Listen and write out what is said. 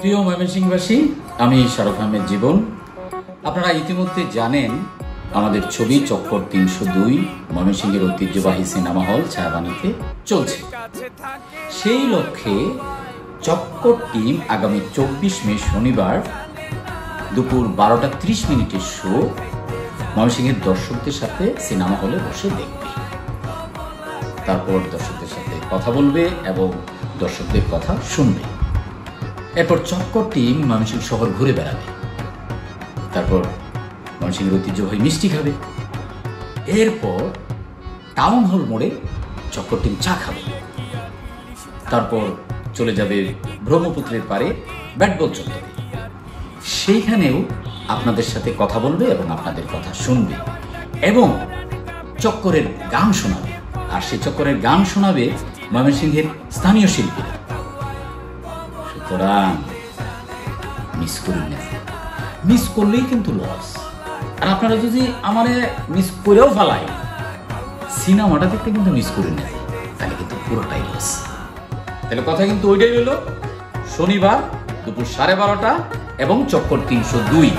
প্রিয় ময়মনসিংহবাসী, আমি শাহরুখ আহমেদ জীবন। আপনারা ইতিমধ্যে জানেন আমাদের ছবি চক্কর ৩০২ ময়মনসিংহের ঐতিহ্যবাহী সিনেমা হল ছায়াবানীতে চলছে। সেই লক্ষ্যে চক্কর টিম আগামী ২৪ মে শনিবার দুপুর ১২টা ৩০ মিনিটের শো ময়মনসিংহের দর্শকদের সাথে সিনেমা হলে বসে দেখবে। তারপর দর্শকদের সাথে কথা বলবে এবং দর্শকদের কথা শুনবে। এরপর চক্কর টিম ময়মনসিংহ শহর ঘুরে বেড়াবে। তারপর ময়মনসিংহের ঐতিহ্যবাহী মিষ্টি খাবে। এরপর টাউন হল মোড়ে চক্কর টিম চা খাবে। তারপর চলে যাবে ব্রহ্মপুত্রের পারে ব্যাটবল চত্বরে। সেইখানেও আপনাদের সাথে কথা বলবে এবং আপনাদের কথা শুনবে এবং চক্করের গান শোনাবে। আর সেই চক্করের গান শোনাবে ময়মনসিংহের স্থানীয় শিল্পীরা। সুতরাং মিস করেন না, মিস করলেই কিন্তু লস। আর আপনারা যদি আমার মিস করেও ফেলায় সিনেমাটা দেখতে কিন্তু মিস করেন না, তাহলে কিন্তু পুরোটাই লস। তাহলে কথা কিন্তু ওইটাই হলো, শনিবার দুপুর 12:30 এবং চক্কর ৩০২।